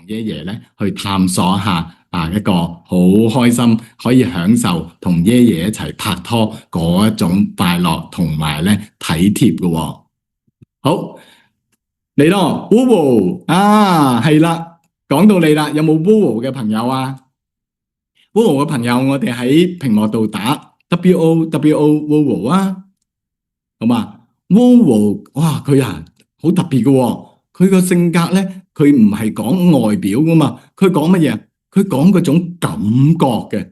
爺爺咧去探索一下一個好開心，可以享受同爺爺一齊拍拖嗰一種快樂同埋咧體貼嘅喎。好，嚟咯，Woowo係啦，講到你啦，有冇 Woowo 嘅朋友啊？Woowo 嘅朋友，我哋喺屏幕度打 WOWO 啊，好嘛？Woowo 哇，佢好特別嘅喎，佢個性格咧，佢唔係講外表噶嘛，佢講乜嘢？佢講嗰種感覺嘅，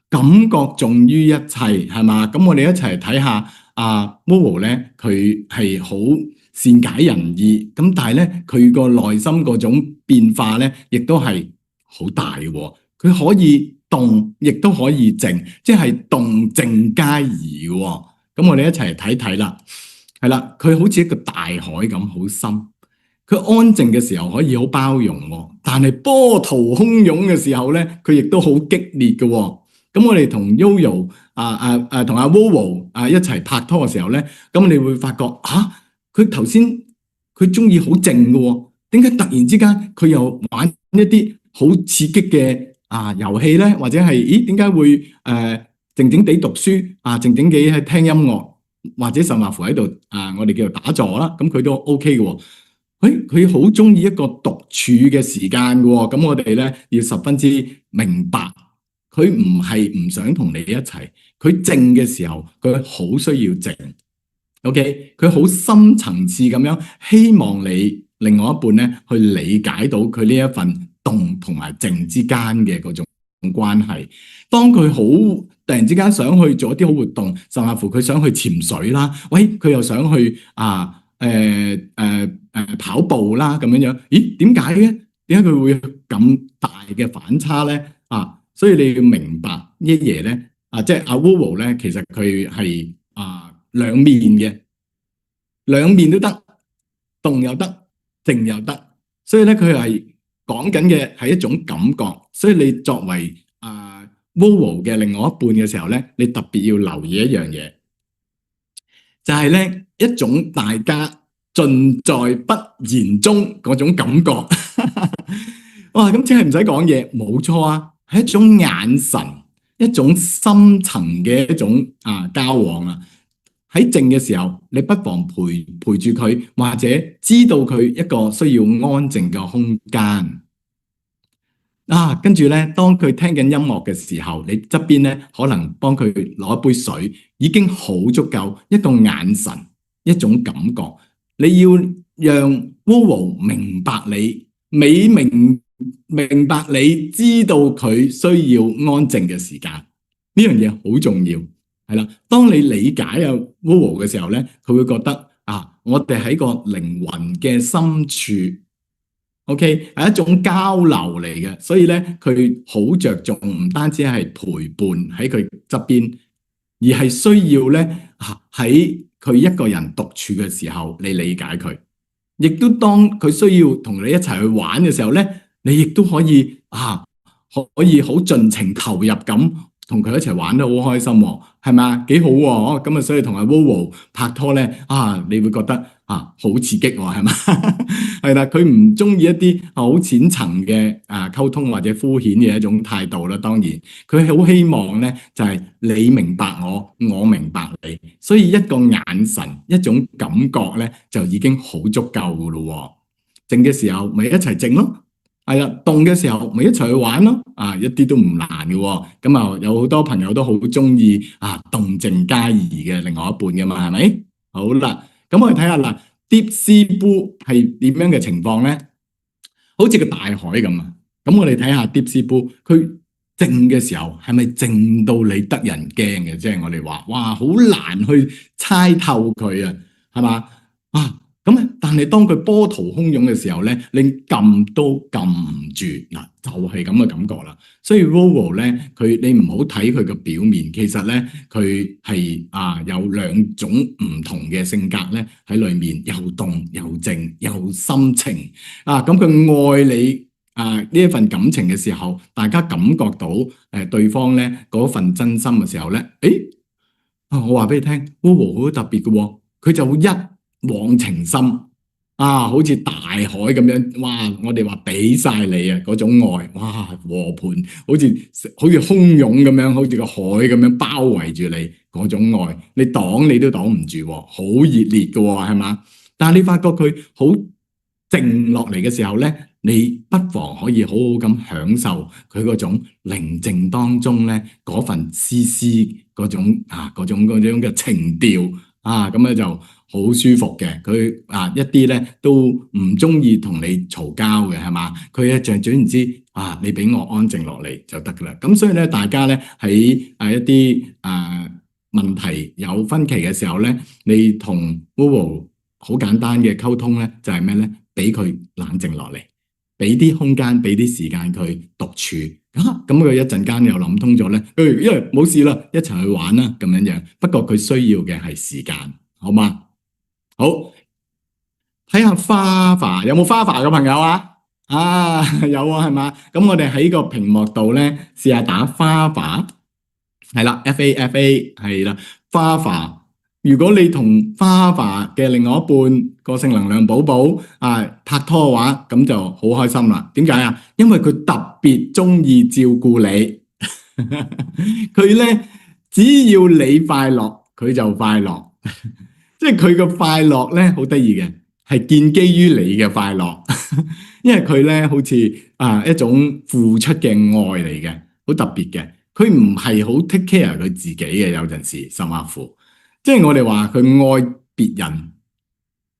感覺重於一切，係嘛？咁我哋一齊睇下Woowo 咧，佢係好善解人意，咁但係咧，佢個內心嗰種變化咧，亦都係好大嘅喎。佢可以動，亦都可以靜，即係動靜皆宜嘅喎。咁我哋一齊睇睇啦。係啦，佢好似一個大海咁，好深。佢安靜嘅時候可以好包容喎，但係波濤洶湧嘅時候咧，佢亦都好激烈嘅喎。咁我哋同 Yoyo 同阿 Woowo 一齊拍拖嘅時候咧，咁你會發覺佢頭先佢中意好靜嘅喎，點解突然之間佢又玩一啲好刺激嘅遊戲咧？或者係點解會靜靜地讀書靜靜地喺聽音樂，或者甚至乎喺度我哋叫做打坐啦，咁佢都 OK 嘅喎。佢好中意一個獨處嘅時間嘅喎，咁我哋咧要十分之明白，佢唔係唔想同你一齊，佢靜嘅時候佢好需要靜。OK，佢好深層次咁樣希望你另外一半咧去理解到佢呢一份動同埋靜之間嘅嗰種關係。當佢好突然之間想去做一啲好活動，甚至乎佢想去潛水啦，佢又想去跑步啦咁樣樣。咦？點解嘅？點解佢會咁大嘅反差咧？所以你要明白爺爺咧即係阿 Woowo 咧，其實佢係兩面嘅，兩面都得，動又得，靜又得。所以咧，佢係講緊嘅係一種感覺。所以你作為Woowo 嘅另外一半嘅時候咧，你特別要留意一樣嘢，就係咧一種大家盡在不言中嗰種感覺。哇！咁即係唔使講嘢，冇錯啊，係一種眼神，一種深層嘅一種交往啊。喺靜嘅時候，你不妨陪住佢，或者知道佢一個需要安靜嘅空間。跟住咧，當佢聽緊音樂嘅時候，你側邊咧可能幫佢攞一杯水，已經好足夠。一個眼神，一種感覺，你要讓 Woowo 明白你，明白你知道佢需要安靜嘅時間，呢樣嘢好重要。係啦，當你理解Woowo 嘅時候咧，佢會覺得我哋喺個靈魂嘅深處。OK， 係一種交流嚟嘅，所以咧佢好着重唔單止係陪伴喺佢側邊，而係需要咧喺佢一個人獨處嘅時候，你理解佢，亦都當佢需要同你一齊去玩嘅時候咧，你亦都可以可以好盡情投入咁同佢一齊玩得好開心喎，係咪啊？幾好喎！咁所以同阿 Woowo 拍拖咧你會覺得好刺激喎，係嘛？係啦，佢唔中意一啲好淺層嘅溝通或者敷衍嘅一種態度啦。當然，佢好希望咧就係你明白我，我明白你，所以一個眼神，一種感覺咧就已經好足夠噶咯。靜嘅時候咪一齊靜咯，係啦，動嘅時候咪一齊去玩咯，一啲都唔難嘅。咁有好多朋友都好中意動靜皆宜嘅另外一半噶嘛，係咪？好啦，咁我哋睇下啦。Deep Sea Blue 係點樣嘅情況咧？好似個大海咁啊！咁我哋睇下 Deep Sea Blue，佢靜嘅時候係咪靜到你得人驚嘅？即係我哋話，哇，好難去猜透佢啊，係嘛？咁但係當佢波濤洶湧嘅時候咧，你撳都撳唔住嗱，就係咁嘅感覺啦。所以 Woowo 咧，你唔好睇佢嘅表面，其實咧佢係有兩種唔同嘅性格咧喺裏面，又動又靜又深情咁佢愛你呢一份感情嘅時候，大家感覺到對方咧嗰份真心嘅時候咧，我話俾你聽，Woowo 好特別嘅喎，佢就會一往情深，好似大海咁樣，哇！我哋話俾晒你啊，嗰種愛，哇，和盤，好似洶湧咁樣，好似個海咁樣包圍住你嗰種愛，你擋你都擋唔住喎，好熱烈嘅喎，係嘛？但係你發覺佢好靜落嚟嘅時候咧，你不妨可以好好咁享受佢嗰種寧靜當中咧嗰份絲絲嗰種嘅情調咁咧就好舒服嘅。佢一啲咧都唔中意同你嘈交嘅，係嘛？佢咧就總言之你俾我安靜落嚟就得噶啦。咁所以咧，大家咧喺一啲問題有分歧嘅時候咧，你同 Vovo 好簡單嘅溝通咧，就係咩咧？俾佢冷靜落嚟，俾啲空間，俾啲時間佢獨處。咁佢一陣間又諗通咗咧，因為冇事啦，一齊去玩啦咁樣樣。不過佢需要嘅係時間，好嗎？好，睇下花華有冇花華嘅朋友啊？有啊，係嘛？咁我哋喺個屏幕度咧，試下打花華，係啦，FAFA 係啦，花華。如果你同花華嘅另外一半個性能量寶寶拍拖嘅話，咁就好開心啦。點解啊？因為佢特別中意照顧你，佢咧只要你快樂，佢就快樂。即係佢嘅快樂咧，好得意嘅，係建基於你嘅快樂。因為佢咧好似一種付出嘅愛嚟嘅，好特別嘅。佢唔係好 take care 佢自己嘅，有陣時甚或乎。即係我哋話佢愛別人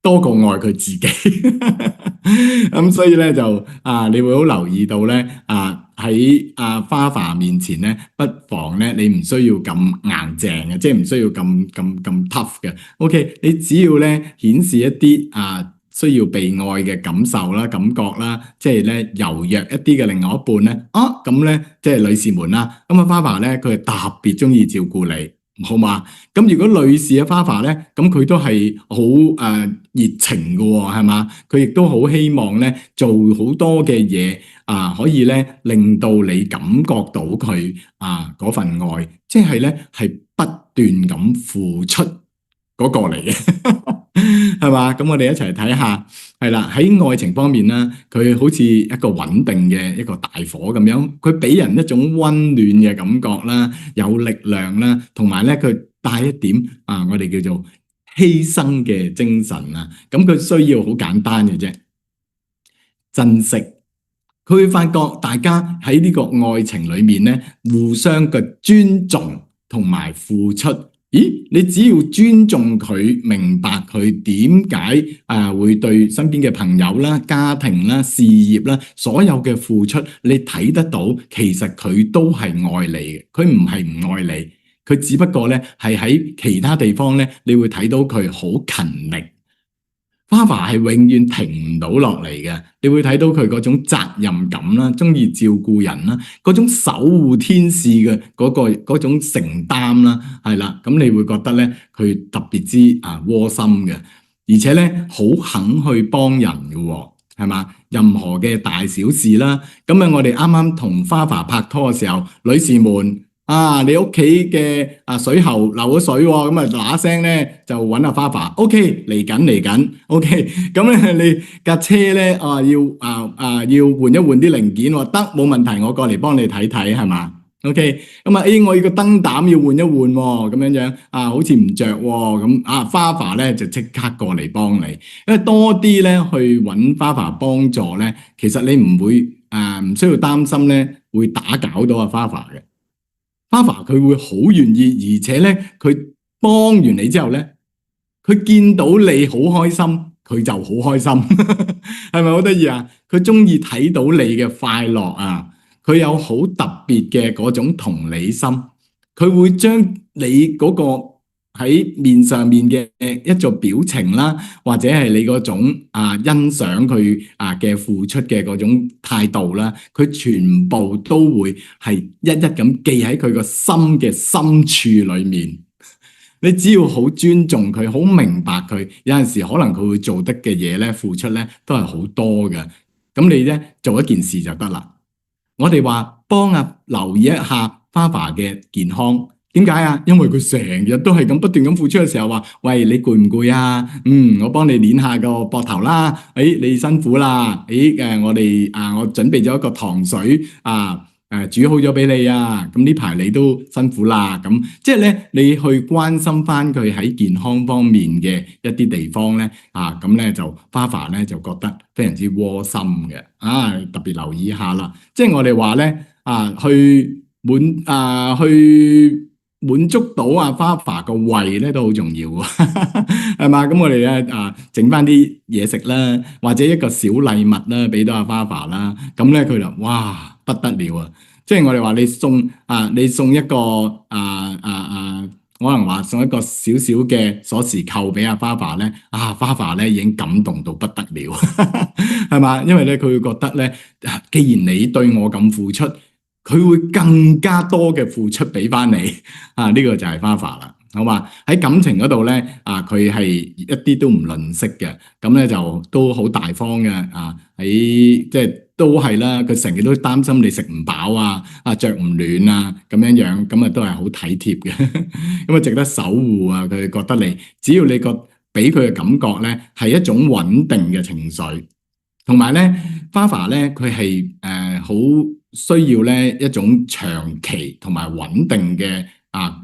多過愛佢自己，咁所以咧就你會好留意到咧喺花華面前咧，不妨咧你唔需要咁硬淨嘅，即係唔需要咁 tough 嘅。OK，你只要咧顯示一啲需要被愛嘅感受啦、感覺啦，即係咧柔弱一啲嘅另外一半咧，咁咧即係女士們啦，咁花華咧佢係特別中意照顧你。好嘛？咁如果女士嘅花華咧，咁佢都係好熱情嘅喎，係嘛？佢亦都好希望咧做好多嘅嘢可以咧令到你感覺到佢嗰份愛，即係咧係不斷咁付出嗰個嚟嘅，係嘛？咁我哋一齊睇下，係啦，喺愛情方面啦，佢好似一個穩定嘅一個大火咁樣，佢俾人一種溫暖嘅感覺啦，有力量啦，同埋咧佢帶一點我哋叫做犧牲嘅精神啊。咁佢需要好簡單嘅啫，珍惜。佢會發覺大家喺呢個愛情裏面咧，互相嘅尊重同埋付出。咦，你只要尊重佢，明白佢點解會對身邊嘅朋友啦、家庭啦、事業啦，所有嘅付出，你睇得到，其實佢都係愛你嘅，佢唔係唔愛你，佢只不過咧係喺其他地方咧，你會睇到佢好勤力。花華係永遠停唔到落嚟嘅，你會睇到佢嗰種責任感啦，中意照顧人啦，嗰種守護天使嘅嗰種承擔啦，係啦，咁你會覺得咧佢特別之窩心嘅，而且咧好肯去幫人嘅，係嘛？任何嘅大小事啦，咁我哋啱啱同花華拍拖嘅時候，女士們。你屋企嘅水喉漏咗水喎，咁嗱聲咧就揾阿花華。OK，嚟緊。OK，咁咧你架車咧要換一換啲零件喎，得冇問題，我過嚟幫你睇睇係嘛 ？OK，咁我要個燈膽要換一換喎，咁樣好似唔着喎，咁花華咧就即刻過嚟幫你，因為多啲咧去揾花華幫助咧，其實你唔會唔需要擔心咧會打攪到阿花華嘅。花華佢會好願意，而且咧佢幫完你之後咧，佢見到你好開心，佢就好開心，係咪好得意啊？佢中意睇到你嘅快樂啊！佢有好特別嘅嗰種同理心，佢會將你嗰個喺面上面嘅一種表情啦，或者係你嗰種欣賞佢嘅付出嘅嗰種態度啦，佢全部都會係一一咁記喺佢個心嘅深處裏面。你只要好尊重佢，好明白佢，有陣時可能佢會做得嘅嘢咧，付出咧都係好多嘅。咁你咧做一件事就得啦。我哋話幫留意一下花華嘅健康點解啊？因為佢成日都係咁不斷咁付出嘅時候話，喂，你攰唔攰啊？我幫你捏下個膊頭啦。你辛苦啦。我準備咗一個糖水煮好咗俾你啊。咁呢排你都辛苦啦。咁即係咧，你去關心翻佢喺健康方面嘅一啲地方咧，咁咧就花爸咧就覺得非常之窩心嘅。特別留意一下啦。即係我哋話咧去滿足到花爸個胃咧都好重要係嘛？咁我哋咧整翻啲嘢食啦，或者一個小禮物啦，俾到花爸啦。咁咧佢就哇不得了啊！即係我哋話你送一個可能話送一個小小嘅鎖匙扣俾花爸咧，花爸咧已經感動到不得了，係嘛？因為咧佢會覺得咧，既然你對我咁付出，佢會更加多嘅付出俾翻你，呢個就係花爸啦，好嘛？喺感情嗰度咧，佢係一啲都唔吝嗇嘅，咁咧就都好大方嘅，喺即係都係啦，佢成日都擔心你食唔飽着唔暖咁樣，咁都係好體貼嘅，咁值得守護佢覺得你，只要你俾佢嘅感覺咧係一種穩定嘅情緒，同埋咧花爸咧佢係好需要咧一種長期同埋穩定嘅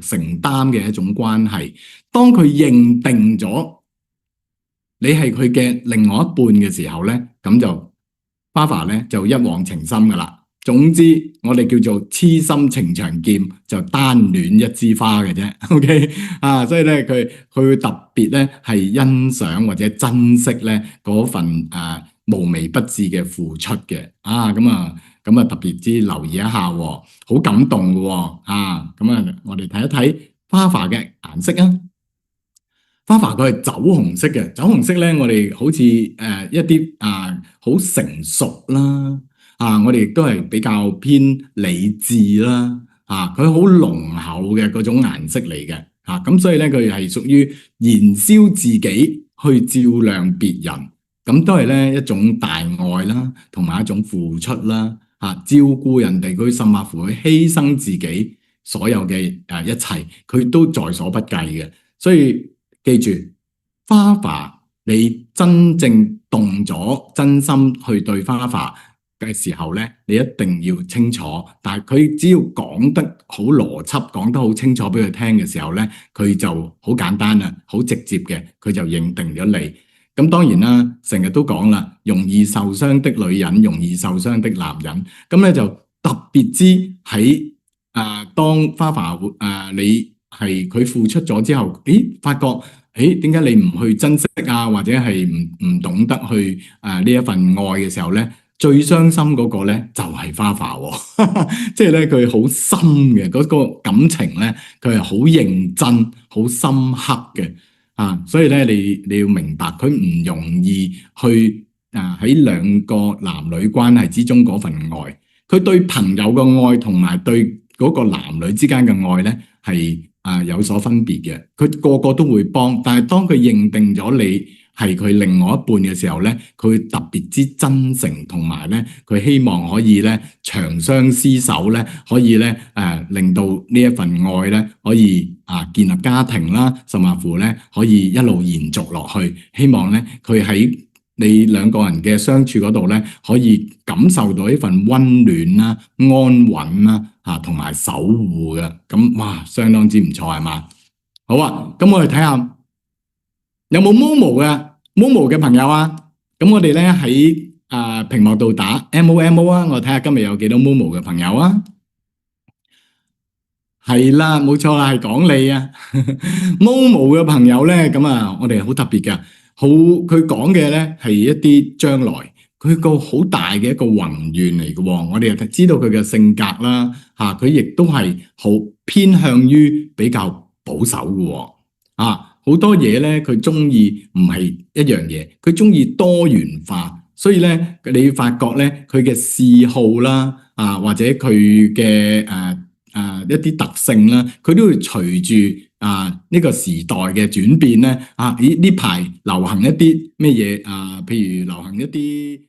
承擔嘅一種關係。當佢認定咗你係佢嘅另外一半嘅時候咧，咁就花爸咧就一往情深噶啦。總之我哋叫做痴心情長劍，就單戀一枝花嘅啫。OK 所以咧佢會特別咧係欣賞或者珍惜咧嗰份無微不至嘅付出嘅。咁特別之留意一下，好感動嘅。我哋睇一睇花爸嘅顏色啊。花爸佢係酒紅色嘅，酒紅色咧，我哋好似一啲好成熟啦，我哋亦都係比較偏理智啦，佢好濃厚嘅嗰種顏色嚟嘅，咁所以咧佢係屬於燃燒自己去照亮別人，咁都係咧一種大愛啦，同埋一種付出啦，照顧人哋，佢甚至乎去犧牲自己所有嘅一切，佢都在所不計嘅。所以記住，花爸你真正動咗真心去對花爸嘅時候咧，你一定要清楚。但係佢只要講得好邏輯，講得好清楚俾佢聽嘅時候咧，佢就好簡單啦，好直接嘅，佢就認定咗你。咁當然啦，成日都講啦，容易受傷的女人，容易受傷的男人。咁咧就特別之喺當花爸你係佢付出咗之後，發覺點解你唔去珍惜或者係唔懂得去呢一份愛嘅時候咧，最傷心嗰個咧就係花爸即係咧佢好深嘅嗰個感情咧，佢係好認真、好深刻嘅。所以咧，你要明白，佢唔容易去喺兩個男女關係之中嗰份愛，佢對朋友嘅愛同埋對嗰個男女之間嘅愛咧係有所分別嘅。佢個個都會幫，但係當佢認定咗你係佢另外一半嘅時候咧，佢會特別之真誠，同埋咧佢希望可以咧長相廝守咧，可以咧令到呢一份愛咧可以建立家庭啦，甚至乎咧可以一路延續落去。希望咧佢喺你兩個人嘅相處嗰度咧，可以感受到一份溫暖啦、安穩啦同埋守護嘅。咁哇，相當之唔錯係嘛？好咁我哋睇下。有冇 Momo 嘅朋友啊？咁我哋咧喺屏幕度打 MOMO 我睇下今日有幾多 Momo 嘅朋友啊？係啦，冇錯啦，係講你Momo 嘅朋友咧，咁我哋好特別嘅，佢講嘅咧係一啲將來，佢個好大嘅一個宏願嚟嘅。我哋又知道佢嘅性格啦，佢亦都係好偏向於比較保守嘅。好多嘢咧，佢中意唔係一樣嘢，佢中意多元化，所以咧，你發覺咧，佢嘅嗜好啦，或者佢嘅一啲特性啦，佢都會隨住呢個時代嘅轉變咧，呢排流行一啲咩嘢譬如流行一啲。